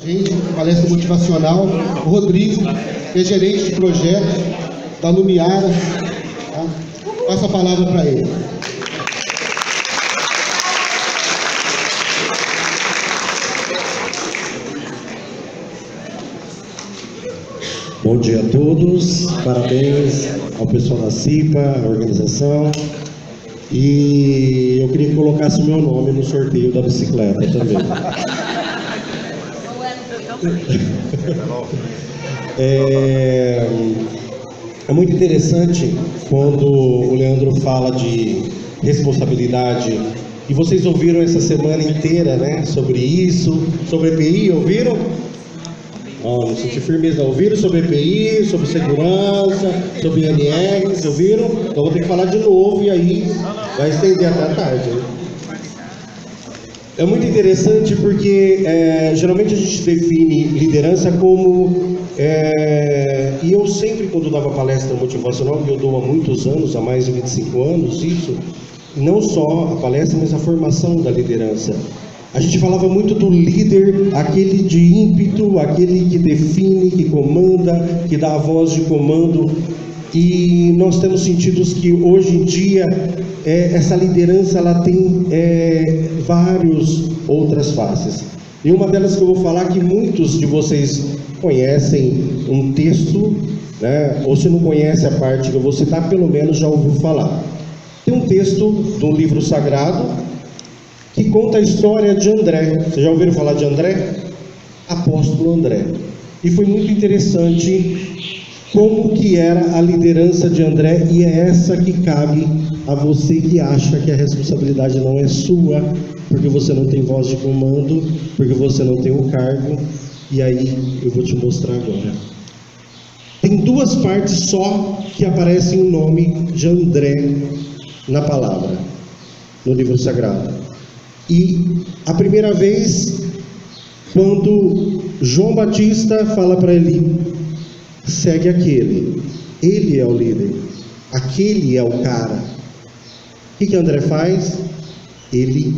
Gente, palestra motivacional. O Rodrigo, que é gerente de projeto da Lumiara. Tá? Passa a palavra para ele. Bom dia a todos, parabéns ao pessoal da CIPA, à organização. E eu queria que colocasse o meu nome no sorteio da bicicleta também. É muito interessante quando o Leandro fala de responsabilidade. E vocês ouviram essa semana inteira, né, sobre isso, sobre EPI, ouviram? Não senti firmeza. Ouviram sobre EPI, sobre segurança, sobre INR, ouviram? Então vou ter que falar de novo e aí vai estender até a tarde. Né? É muito interessante porque geralmente a gente define liderança como... e eu sempre, quando dava palestra motivacional, que eu dou há muitos anos, há mais de 25 anos, isso, não só a palestra, mas a formação da liderança. A gente falava muito do líder, aquele de ímpeto, aquele que define, que comanda, que dá a voz de comando. E nós temos sentido que hoje em dia essa liderança ela tem várias outras faces. E uma delas que eu vou falar, que muitos de vocês conhecem um texto, né? Ou se não conhece a parte que eu vou citar, pelo menos já ouviu falar. Tem um texto do livro sagrado que conta a história de André. Vocês já ouviram falar de André? Apóstolo André. E foi muito interessante como que era a liderança de André, e é essa que cabe a você que acha que a responsabilidade não é sua, porque você não tem voz de comando, porque você não tem o cargo. E aí eu vou te mostrar agora. Tem duas partes só que aparecem o nome de André na palavra, no livro sagrado. E a primeira vez, quando João Batista fala para ele: segue aquele, ele é o líder, aquele é o cara. O que André faz? Ele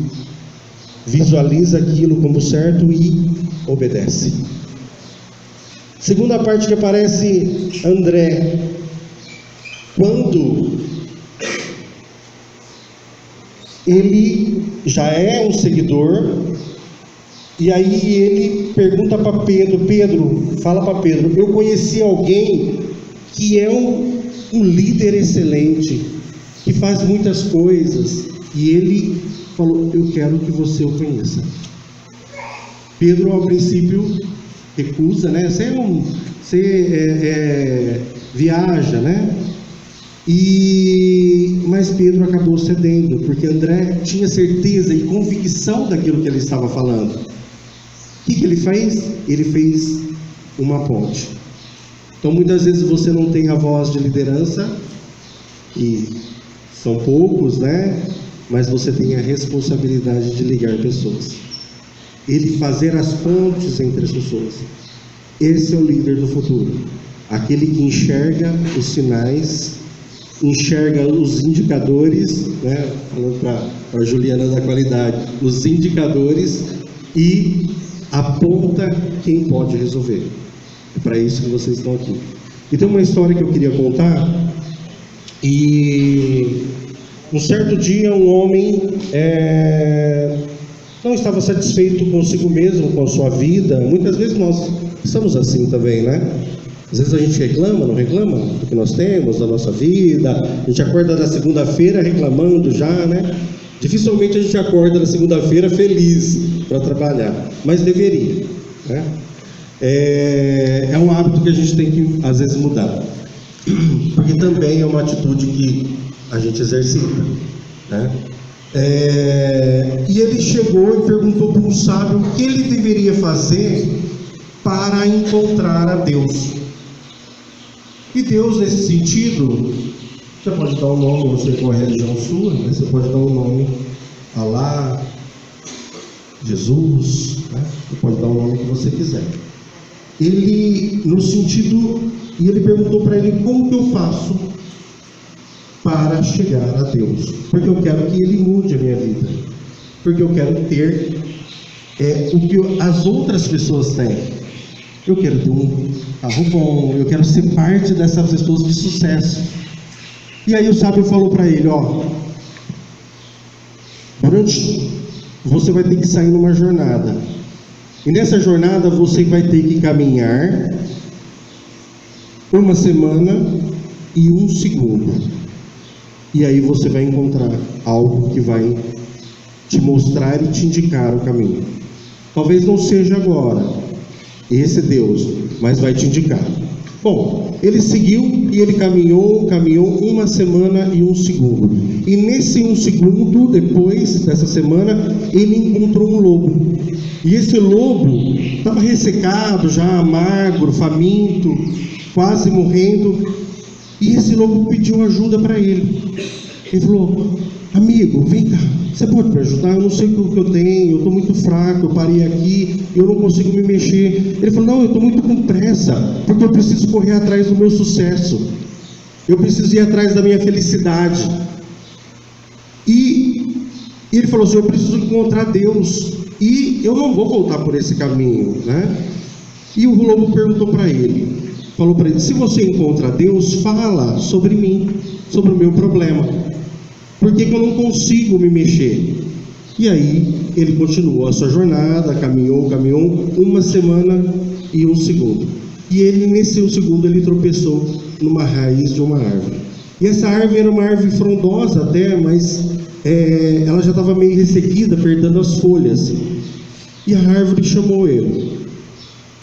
visualiza aquilo como certo e obedece. Segunda parte que aparece André, quando ele já é um seguidor, e aí ele pergunta para Pedro, fala para Pedro: eu conheci alguém que é um líder excelente, que faz muitas coisas, e ele falou: eu quero que você o conheça. Pedro, ao princípio, recusa, né? Você viaja, né? Mas Pedro acabou cedendo, porque André tinha certeza e convicção daquilo que ele estava falando. O que ele fez? Ele fez uma ponte. Então muitas vezes você não tem a voz de liderança, e são poucos, né? Mas você tem a responsabilidade de ligar pessoas, ele fazer as pontes entre as pessoas. Esse é o líder do futuro, aquele que enxerga os sinais, enxerga os indicadores, né? Falando para a Juliana da qualidade, os indicadores, e aponta quem pode resolver. É para isso que vocês estão aqui. E tem uma história que eu queria contar. E um certo dia um homem não estava satisfeito consigo mesmo, com a sua vida. Muitas vezes nós estamos assim também, né? Às vezes a gente reclama, não reclama do que nós temos, da nossa vida. A gente acorda na segunda-feira reclamando já, né? Dificilmente a gente acorda na segunda-feira feliz para trabalhar, mas deveria, né? É um hábito que a gente tem que, às vezes, mudar, porque também é uma atitude que a gente exercita, né? E ele chegou e perguntou para um sábio o que ele deveria fazer para encontrar a Deus. E Deus, nesse sentido, você pode dar um nome, você com a religião sua, né? Você pode dar um nome, Alá, Jesus, né? Você pode dar o nome que você quiser. Ele, no sentido, e ele perguntou para ele: como que eu faço para chegar a Deus? Porque eu quero que Ele mude a minha vida, porque eu quero ter o que as outras pessoas têm. Eu quero ter um carro bom, eu quero ser parte dessas pessoas de sucesso. E aí o sábio falou para ele, você vai ter que sair numa jornada. E nessa jornada você vai ter que caminhar 1 semana e 1 segundo. E aí você vai encontrar algo que vai te mostrar e te indicar o caminho. Talvez não seja agora, esse é Deus, mas vai te indicar. Bom, ele seguiu e ele caminhou 1 semana e 1 segundo. E nesse 1 segundo, depois dessa semana, ele encontrou um lobo. E esse lobo estava ressecado, já magro, faminto, quase morrendo. E esse lobo pediu ajuda para ele. Ele falou: amigo, vem cá, você pode me ajudar? Eu não sei o que eu tenho, eu estou muito fraco, eu parei aqui, eu não consigo me mexer. Ele falou: não, eu estou muito com pressa, porque eu preciso correr atrás do meu sucesso, eu preciso ir atrás da minha felicidade. E ele falou assim: eu preciso encontrar Deus, e eu não vou voltar por esse caminho, né? E o lobo perguntou para ele, falou para ele: se você encontra Deus, fala sobre mim, sobre o meu problema. Por que eu não consigo me mexer? E aí ele continuou a sua jornada, caminhou 1 semana e 1 segundo. E ele, nesse 1 segundo, ele tropeçou numa raiz de uma árvore. E essa árvore era uma árvore frondosa até, mas ela já estava meio ressequida, perdendo as folhas. E a árvore chamou ele.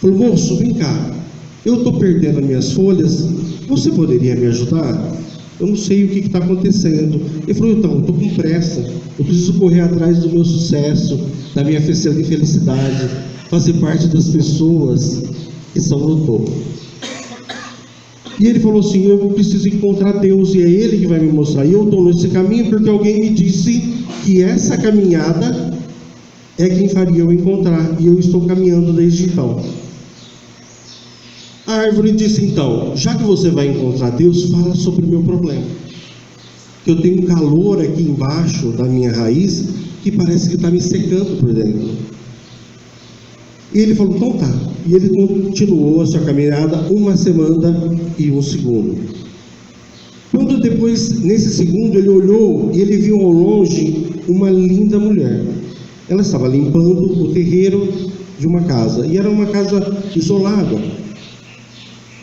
Falou: moço, vem cá, eu estou perdendo as minhas folhas, você poderia me ajudar? Eu não sei o que está acontecendo. Ele falou: então, eu estou com pressa, eu preciso correr atrás do meu sucesso, da minha felicidade, fazer parte das pessoas que estão no topo. E ele falou assim: eu preciso encontrar Deus, e é Ele que vai me mostrar. E eu estou nesse caminho porque alguém me disse que essa caminhada é quem faria eu encontrar, e eu estou caminhando desde então. A árvore disse: então, já que você vai encontrar Deus, fala sobre o meu problema. Eu tenho um calor aqui embaixo da minha raiz que parece que está me secando por dentro. E ele falou: então tá. E ele continuou a sua caminhada 1 semana e 1 segundo. Quando depois, nesse segundo, ele olhou e ele viu ao longe uma linda mulher. Ela estava limpando o terreiro de uma casa, e era uma casa isolada.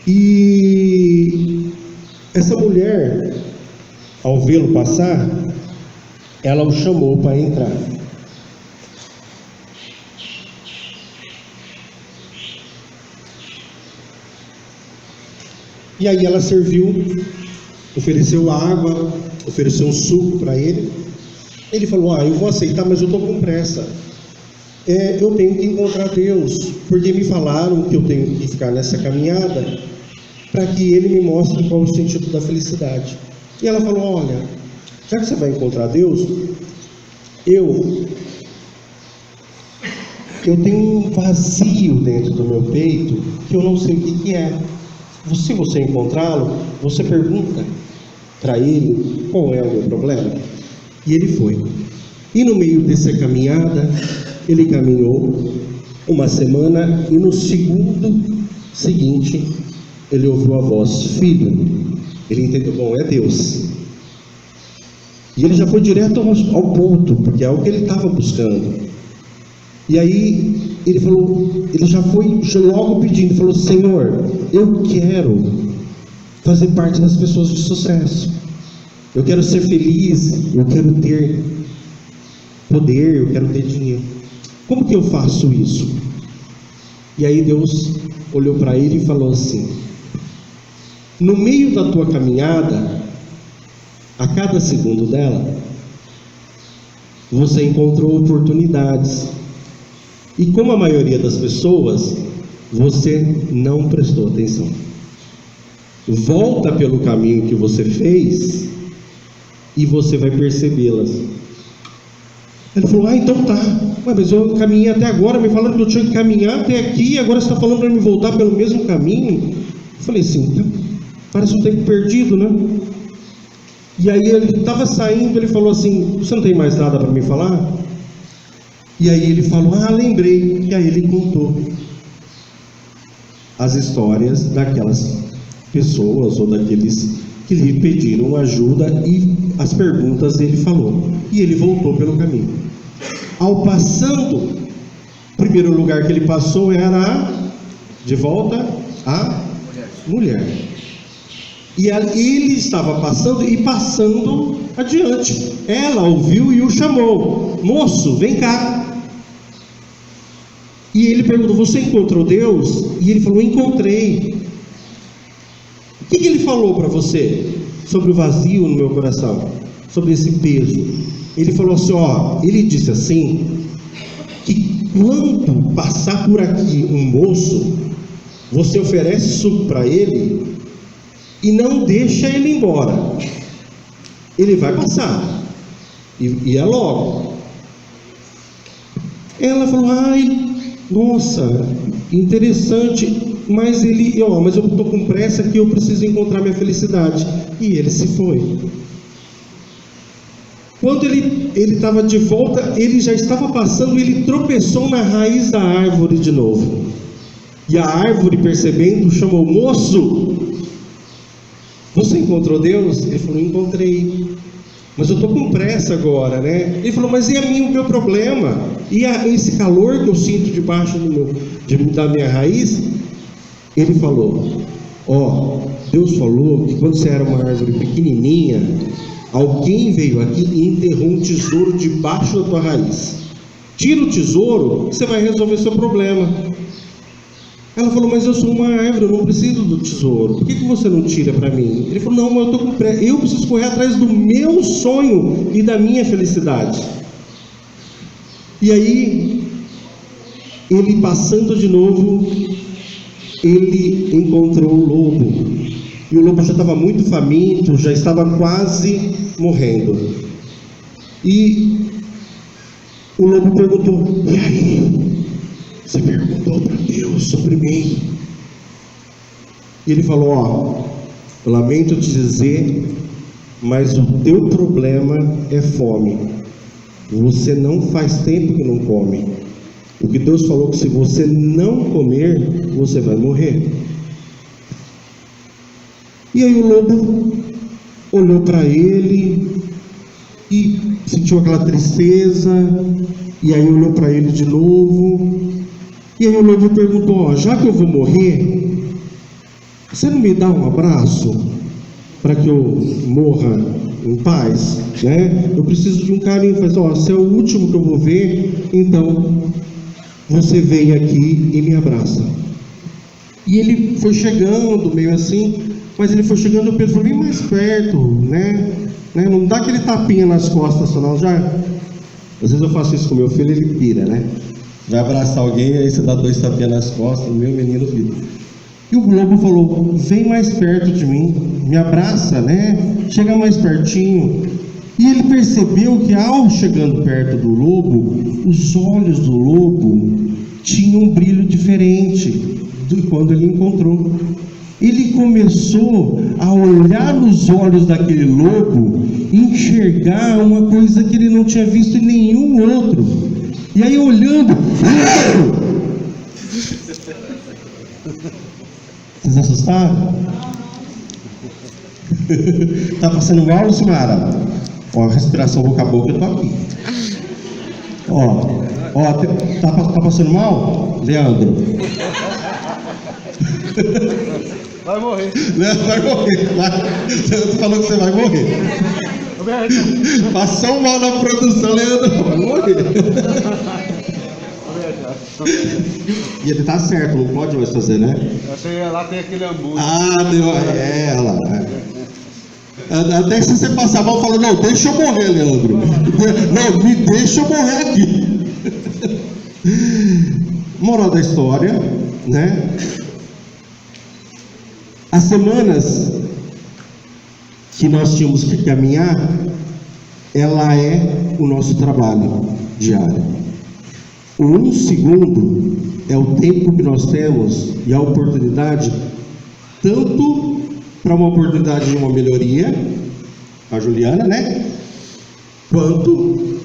E essa mulher, ao vê-lo passar, ela o chamou para entrar. E aí ela serviu, ofereceu água, ofereceu um suco para ele. Ele falou: eu vou aceitar, mas eu estou com pressa. Eu tenho que encontrar Deus, porque me falaram que eu tenho que ficar nessa caminhada para que Ele me mostre qual é o sentido da felicidade. E ela falou: olha, já que você vai encontrar Deus, eu tenho um vazio dentro do meu peito que eu não sei o que é. Se você encontrá-lo, você pergunta para Ele qual é o meu problema. E ele foi. E no meio dessa caminhada, ele caminhou 1 semana, e no segundo seguinte ele ouviu a voz: filho. Ele entendeu: bom, é Deus. E ele já foi direto ao ponto, porque é o que ele estava buscando. E aí ele falou, ele já foi logo pedindo, falou: Senhor, eu quero fazer parte das pessoas de sucesso, eu quero ser feliz, eu quero ter poder, eu quero ter dinheiro. Como que eu faço isso? E aí Deus olhou para ele e falou assim: no meio da tua caminhada, a cada segundo dela, você encontrou oportunidades, e como a maioria das pessoas, você não prestou atenção. Volta pelo caminho que você fez e você vai percebê-las. Ele falou: então tá, mas eu caminhei até agora, me falaram que eu tinha que caminhar até aqui, e agora você está falando para me voltar pelo mesmo caminho? Eu falei assim: parece um tempo perdido, né? E aí ele estava saindo, ele falou assim: você não tem mais nada para me falar? E aí ele falou, lembrei. E aí ele contou as histórias daquelas pessoas ou daqueles que lhe pediram ajuda e as perguntas ele falou. E ele voltou pelo caminho. Ao passando, o primeiro lugar que ele passou era de volta a mulher. E ele estava passando e passando adiante. Ela ouviu e o chamou: moço, vem cá. E ele perguntou: você encontrou Deus? E ele falou: encontrei. O que ele falou para você sobre o vazio no meu coração, sobre esse peso? Ele falou assim, ele disse assim, que quando passar por aqui um moço, você oferece suco para ele e não deixa ele embora. Ele vai passar e é logo. Ela falou: nossa, interessante, mas mas eu estou com pressa que eu preciso encontrar minha felicidade. E ele se foi. Quando ele estava de volta, ele já estava passando, ele tropeçou na raiz da árvore de novo. E a árvore, percebendo, chamou: moço, você encontrou Deus? Ele falou: encontrei, mas eu estou com pressa agora, né? Ele falou: mas e o meu problema? E esse calor que eu sinto debaixo da minha raiz? Ele falou: Deus falou que quando você era uma árvore pequenininha, alguém veio aqui e enterrou um tesouro debaixo da tua raiz. Tira o tesouro, você vai resolver seu problema. Ela falou: mas eu sou uma árvore, eu não preciso do tesouro, por que você não tira para mim? Ele falou: não, mas eu estou com pressa, eu preciso correr atrás do meu sonho e da minha felicidade. E aí, ele passando de novo, ele encontrou o lobo. E o lobo já estava muito faminto, já estava quase morrendo. E o lobo perguntou: e aí? Você perguntou para Deus sobre mim? E ele falou: eu lamento te dizer, mas o teu problema é fome. Você não faz tempo que não come. O que Deus falou que se você não comer, você vai morrer. E aí o lobo olhou para ele e sentiu aquela tristeza, e aí olhou para ele de novo. E aí o lobo perguntou: já que eu vou morrer, você não me dá um abraço para que eu morra em paz, né? Eu preciso de um carinho. Você é o último que eu vou ver, então você vem aqui e me abraça. E ele foi chegando meio assim, mas ele foi chegando, o Pedro foi bem mais perto, né? Não dá aquele tapinha nas costas, não. Já às vezes eu faço isso com meu filho, ele pira, né? Vai abraçar alguém, aí você dá 2 tapinhas nas costas, meu menino filho. E o lobo falou: vem mais perto de mim, me abraça, né? Chega mais pertinho. E ele percebeu que ao chegando perto do lobo, os olhos do lobo tinham um brilho diferente de quando ele encontrou. Ele começou a olhar nos olhos daquele lobo e enxergar uma coisa que ele não tinha visto em nenhum outro. E aí olhando, vocês assustaram? Tá passando mal, Silmara? Respiração boca a boca, eu tô aqui. Tá passando mal, Leandro? Vai morrer. Vai morrer. Leandro falou que você vai morrer. Passou mal na produção, Leandro vai morrer. E ele tá certo, não pode mais fazer, né? Lá tem aquele hambúrguer. Olha lá. Até se você passar mal, fala: não, deixa eu morrer, Leandro. Não, me deixa eu morrer aqui. Moral da história, né? As semanas que nós tínhamos que caminhar, ela é o nosso trabalho diário. O 1 segundo é o tempo que nós temos e a oportunidade, tanto para uma oportunidade de uma melhoria, a Juliana, né? Quanto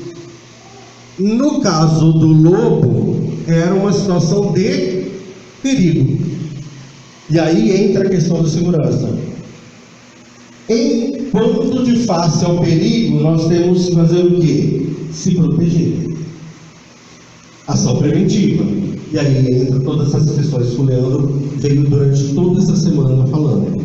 No caso do lobo, era uma situação de perigo. E aí entra a questão da segurança. Enquanto de face ao perigo, nós temos que fazer o quê? Se proteger. Ação preventiva. E aí entra todas essas questões que o Leandro veio durante toda essa semana falando.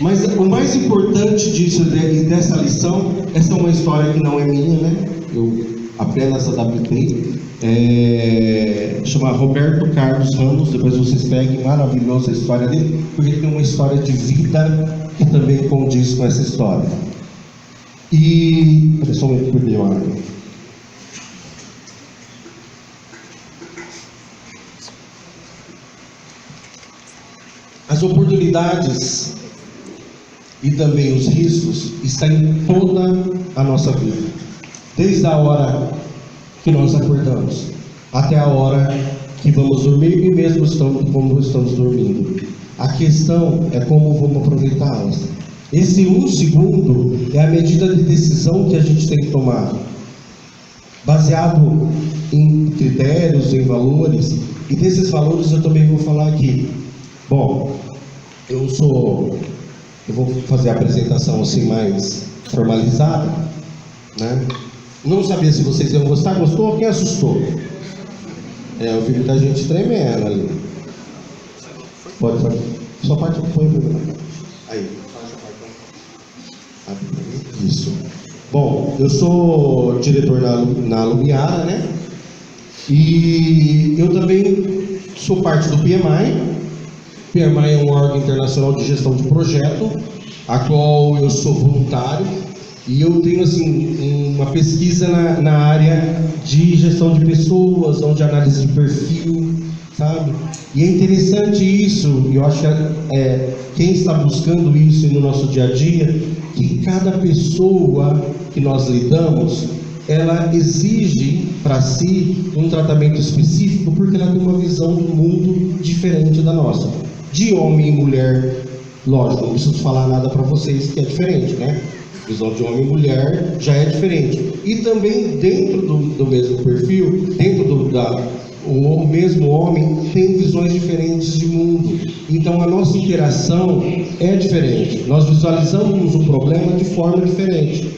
Mas o mais importante disso e dessa lição, essa é uma história que não é minha, né? Eu apenas adaptei. Chama Roberto Carlos Ramos, depois vocês peguem, maravilhosa a história dele, porque tem uma história de vida que também condiz com essa história. E... Só um minuto, perdi a hora. As oportunidades e também os riscos estão em toda a nossa vida, desde a hora que nós acordamos até a hora que vamos dormir, e mesmo como estamos dormindo. A questão é como vamos aproveitá-las. Esse 1 segundo é a medida de decisão que a gente tem que tomar, baseado em critérios, em valores, e desses valores eu também vou falar aqui. Bom, eu vou fazer a apresentação assim mais formalizada, né? Não sabia se vocês iam gostar. Gostou? Quem assustou? Eu vi muita gente tremendo ali. Pode. Só parte do põe. Aí. Isso. Bom, eu sou diretor na Lumiara, né? E eu também sou parte do PMI. PMI é um órgão internacional de gestão de projeto, a qual eu sou voluntário, e eu tenho assim uma pesquisa na área de gestão de pessoas, onde análise de perfil, sabe? E é interessante isso, e eu acho que quem está buscando isso no nosso dia a dia, que cada pessoa que nós lidamos, ela exige para si um tratamento específico, porque ela tem uma visão do mundo diferente da nossa. De homem e mulher, lógico, não preciso falar nada para vocês que é diferente, né? Visão de homem e mulher já é diferente. E também dentro do mesmo perfil, o mesmo homem tem visões diferentes de mundo. Então a nossa interação é diferente. Nós visualizamos o problema de forma diferente.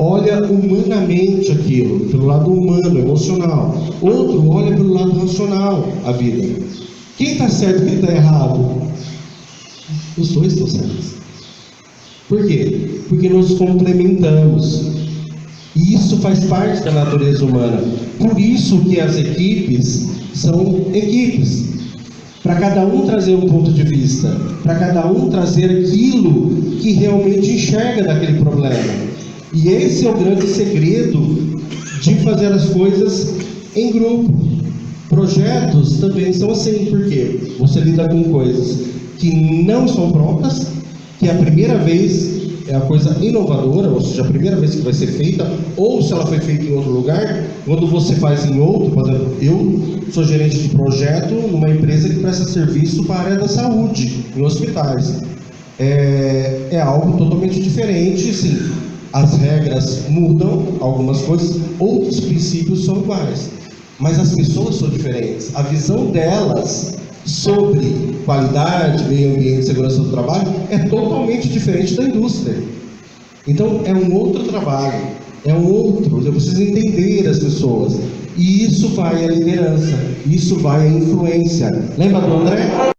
Olha humanamente aquilo, pelo lado humano, emocional. Outro olha pelo lado racional, a vida. Quem está certo e quem está errado? Os dois estão certos. Por quê? Porque nós complementamos. E isso faz parte da natureza humana. Por isso que as equipes são equipes. Para cada um trazer um ponto de vista. Para cada um trazer aquilo que realmente enxerga daquele problema. E esse é o grande segredo de fazer as coisas em grupo. Projetos também são assim, porque você lida com coisas que não são prontas, que é a primeira vez, é a coisa inovadora, ou seja, a primeira vez que vai ser feita, ou se ela foi feita em outro lugar, quando você faz em outro. Por exemplo, eu sou gerente de projeto numa empresa que presta serviço para a área da saúde, em hospitais. É algo totalmente diferente, sim. As regras mudam, algumas coisas, outros princípios são iguais. Mas as pessoas são diferentes. A visão delas sobre qualidade, meio ambiente, segurança do trabalho é totalmente diferente da indústria. Então é um outro trabalho, eu preciso entender as pessoas. E isso vai à liderança, isso vai à influência. Lembra do André?